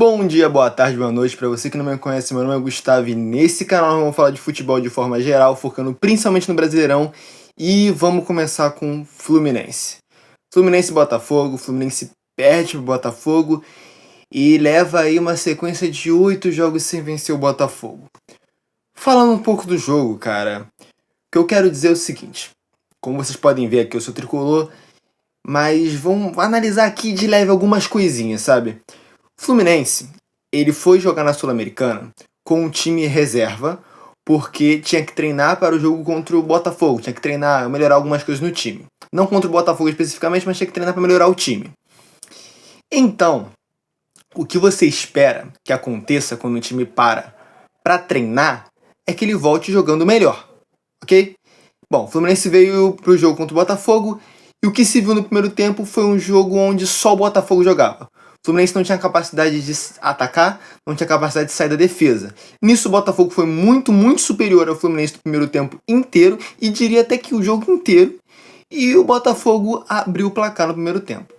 Bom dia, boa tarde, boa noite. Para você que não me conhece, meu nome é Gustavo e nesse canal vamos falar de futebol de forma geral, focando principalmente no Brasileirão. E vamos começar com Fluminense. Fluminense e Botafogo. Fluminense perde pro Botafogo e leva aí uma sequência de 8 jogos sem vencer o Botafogo. Falando um pouco do jogo, cara, o que eu quero dizer é o seguinte. Como vocês podem ver aqui, eu sou tricolor, mas vamos analisar aqui de leve algumas coisinhas, sabe? Fluminense, ele foi jogar na Sul-Americana com um time reserva, porque tinha que treinar para o jogo contra o Botafogo, tinha que treinar, melhorar algumas coisas no time. Não contra o Botafogo especificamente, mas tinha que treinar para melhorar o time. Então, o que você espera que aconteça quando o time para treinar é que ele volte jogando melhor, ok? Bom, o Fluminense veio para o jogo contra o Botafogo e o que se viu no primeiro tempo foi um jogo onde só o Botafogo jogava. O Fluminense não tinha capacidade de atacar, não tinha capacidade de sair da defesa. Nisso o Botafogo foi muito superior ao Fluminense no primeiro tempo inteiro, e diria até que o jogo inteiro, e o Botafogo abriu o placar no primeiro tempo.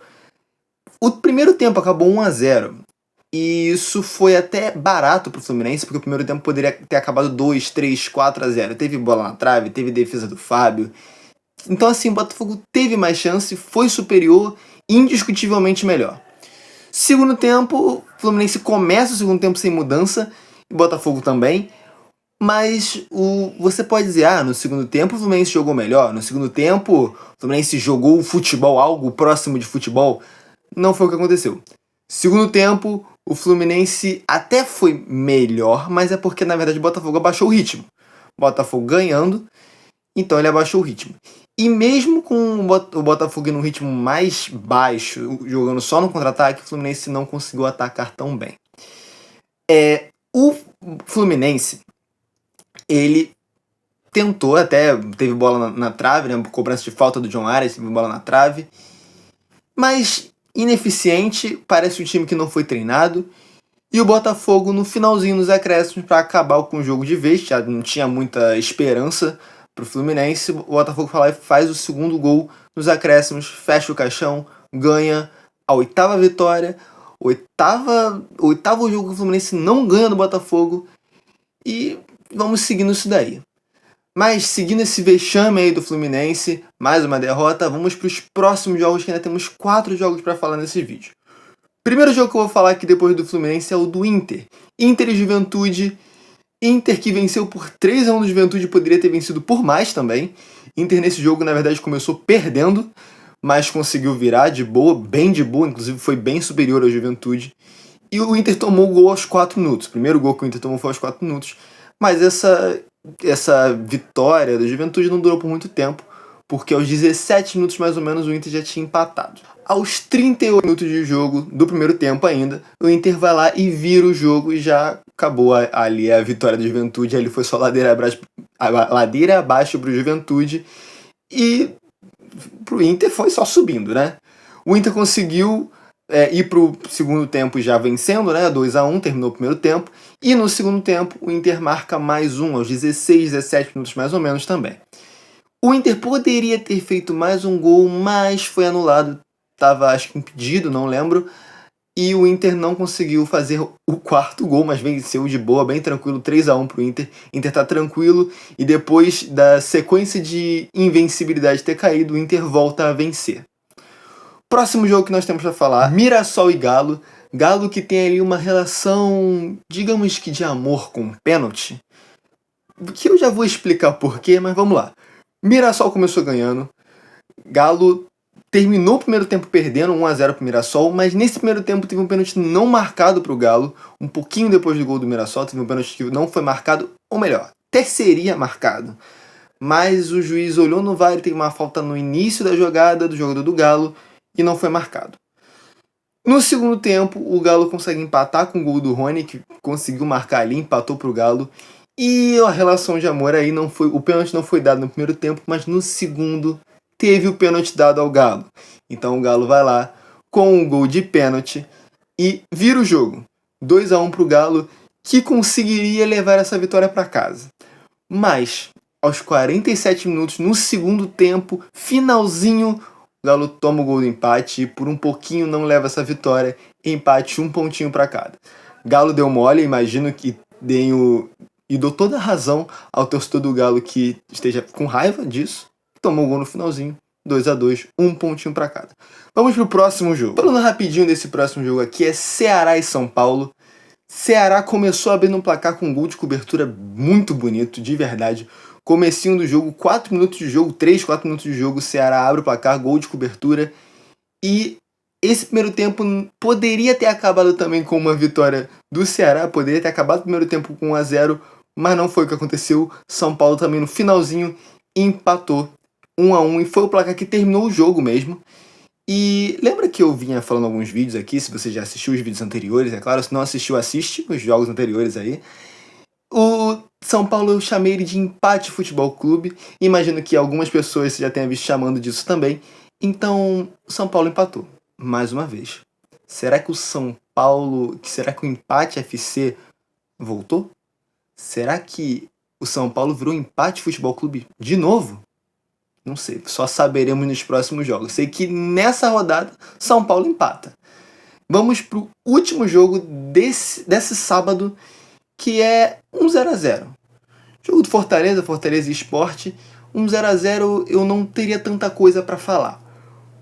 O primeiro tempo acabou 1-0, e isso foi até barato pro Fluminense, porque o primeiro tempo poderia ter acabado 2, 3, 4-0. Teve bola na trave, teve defesa do Fábio. Então assim, o Botafogo teve mais chance, foi superior, indiscutivelmente melhor. Segundo tempo, o Fluminense começa o segundo tempo sem mudança, e o Botafogo também, mas você pode dizer, no segundo tempo o Fluminense jogou melhor, no segundo tempo o Fluminense jogou futebol, algo próximo de futebol. Não foi o que aconteceu. Segundo tempo, o Fluminense até foi melhor, mas é porque na verdade o Botafogo abaixou o ritmo. O Botafogo ganhando, então ele abaixou o ritmo. E mesmo com o Botafogo no ritmo mais baixo, jogando só no contra-ataque, o Fluminense não conseguiu atacar tão bem. O Fluminense, ele tentou, até teve bola na trave, né, cobrança de falta do John Arias, teve bola na trave, mas ineficiente, parece um time que não foi treinado. E o Botafogo no finalzinho nos acréscimos para acabar com o jogo de vez, já não tinha muita esperança pro Fluminense, o Botafogo vai lá e faz o segundo gol nos acréscimos, fecha o caixão, ganha a 8ª vitória, oitavo jogo que o Fluminense não ganha do Botafogo, e vamos seguindo isso daí. Mas seguindo esse vexame aí do Fluminense, mais uma derrota, vamos para os próximos jogos, que ainda temos 4 jogos para falar nesse vídeo. Primeiro jogo que eu vou falar aqui depois do Fluminense é o do Inter. Inter e Juventude. Inter que venceu por 3-1 do Juventude, poderia ter vencido por mais também. Inter nesse jogo, na verdade, começou perdendo, mas conseguiu virar de boa, bem de boa, inclusive foi bem superior ao Juventude. E o Inter tomou o gol aos 4 minutos. O primeiro gol que o Inter tomou foi aos 4 minutos. Mas essa vitória da Juventude não durou por muito tempo, porque aos 17 minutos mais ou menos o Inter já tinha empatado. Aos 38 minutos de jogo do primeiro tempo ainda, o Inter vai lá e vira o jogo e já acabou ali a vitória da Juventude. Ali foi só ladeira abaixo pro Juventude, e pro Inter foi só subindo, né? O Inter conseguiu ir pro segundo tempo já vencendo, né? 2-1, terminou o primeiro tempo. E no segundo tempo o Inter marca mais um, aos 16, 17 minutos mais ou menos também. O Inter poderia ter feito mais um gol, mas foi anulado. Estava, acho que impedido, não lembro. E o Inter não conseguiu fazer o 4º gol, mas venceu de boa, bem tranquilo, 3-1 pro Inter. Inter tá tranquilo, e depois da sequência de invencibilidade ter caído, o Inter volta a vencer. Próximo jogo que nós temos para falar, Mirassol e Galo. Galo que tem ali uma relação, digamos que de amor com pênalti, que eu já vou explicar porquê, mas vamos lá. Mirassol começou ganhando, Galo terminou o primeiro tempo perdendo 1-0 pro Mirassol, mas nesse primeiro tempo teve um pênalti não marcado pro Galo, um pouquinho depois do gol do Mirassol, teve um pênalti que não foi marcado, ou melhor, até seria marcado, mas o juiz olhou no VAR e teve uma falta no início da jogada do jogador do Galo e não foi marcado. No segundo tempo, o Galo consegue empatar com o gol do Rony, que conseguiu marcar ali, empatou pro Galo. E a relação de amor aí não foi... O pênalti não foi dado no primeiro tempo, mas no segundo teve o pênalti dado ao Galo. Então o Galo vai lá com um gol de pênalti e vira o jogo. 2-1 pro Galo, que conseguiria levar essa vitória para casa. Mas, aos 47 minutos, no segundo tempo, finalzinho, O Galo toma o gol do empate e por um pouquinho não leva essa vitória. Empate, 1 pontinho para cada. Galo deu mole, imagino que e dou toda a razão ao torcedor do Galo que esteja com raiva disso. Tomou o gol no finalzinho. 2-2, 1 pontinho para cada. Vamos pro próximo jogo. Falando rapidinho desse próximo jogo aqui, é Ceará e São Paulo. Ceará começou abrindo um placar com um gol de cobertura muito bonito, de verdade. Comecinho do jogo, 4 minutos de jogo, 3, 4 minutos de jogo, Ceará abre o placar, gol de cobertura. E esse primeiro tempo poderia ter acabado também com uma vitória do Ceará, poderia ter acabado o primeiro tempo com 1-0, mas não foi o que aconteceu. São Paulo também no finalzinho empatou 1-1 e foi o placar que terminou o jogo mesmo. E lembra que eu vinha falando alguns vídeos aqui, se você já assistiu os vídeos anteriores, é claro, se não assistiu, assiste os jogos anteriores aí. O São Paulo eu chamei ele de Empate Futebol Clube, imagino que algumas pessoas já tenham visto chamando disso também. Então, o São Paulo empatou, mais uma vez. Será que será que o Empate FC voltou? Será que o São Paulo virou Empate Futebol Clube de novo? Não sei, só saberemos nos próximos jogos. Sei que nessa rodada, São Paulo empata. Vamos pro último jogo desse sábado, que é um 0-0. Jogo do Fortaleza e Sport. 0-0 eu não teria tanta coisa para falar.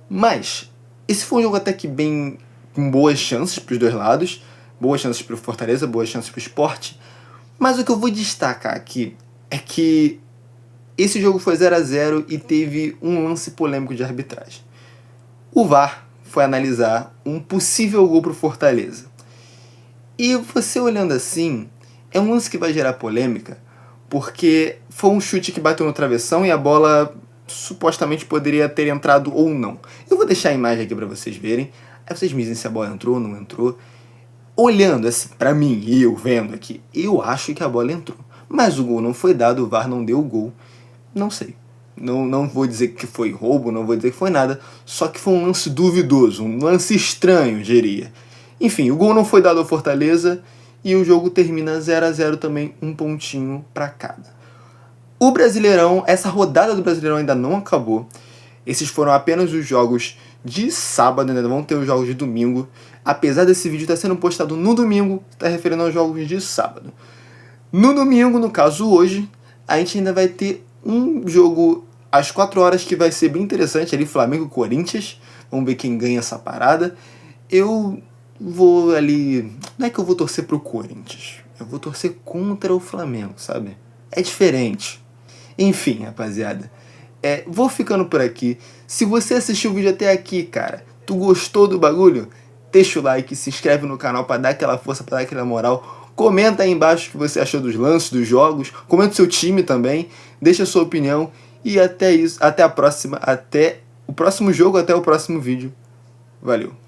Mas, esse foi um jogo até que bem com boas chances para os dois lados. Boas chances para o Fortaleza, boas chances para o Sport. Mas o que eu vou destacar aqui é que esse jogo foi 0-0 e teve um lance polêmico de arbitragem. O VAR foi analisar um possível gol para o Fortaleza. E você olhando assim, é um lance que vai gerar polêmica, porque foi um chute que bateu no travessão e a bola supostamente poderia ter entrado ou não. Eu vou deixar a imagem aqui para vocês verem, aí vocês me dizem se a bola entrou ou não entrou. Olhando assim, para mim, eu vendo aqui, eu acho que a bola entrou. Mas o gol não foi dado, o VAR não deu o gol. Não sei. Não vou dizer que foi roubo, não vou dizer que foi nada. Só que foi um lance duvidoso, um lance estranho, diria. Enfim, o gol não foi dado ao Fortaleza e o jogo termina 0-0 também, 1 pontinho para cada. O Brasileirão, essa rodada do Brasileirão ainda não acabou. Esses foram apenas os jogos de sábado, ainda vão ter os jogos de domingo. Apesar desse vídeo estar sendo postado no domingo, está referindo aos jogos de sábado. No domingo, no caso hoje, a gente ainda vai ter um jogo às 4 horas que vai ser bem interessante ali, Flamengo e Corinthians. Vamos ver quem ganha essa parada. Eu vou ali... Não é que eu vou torcer pro Corinthians. Eu vou torcer contra o Flamengo, sabe? É diferente. Enfim, rapaziada. Vou ficando por aqui. Se você assistiu o vídeo até aqui, cara, tu gostou do bagulho? Deixa o like, se inscreve no canal pra dar aquela força, pra dar aquela moral. Comenta aí embaixo o que você achou dos lances, dos jogos. Comenta o seu time também. Deixa a sua opinião. E até a próxima. Até o próximo jogo, até o próximo vídeo. Valeu.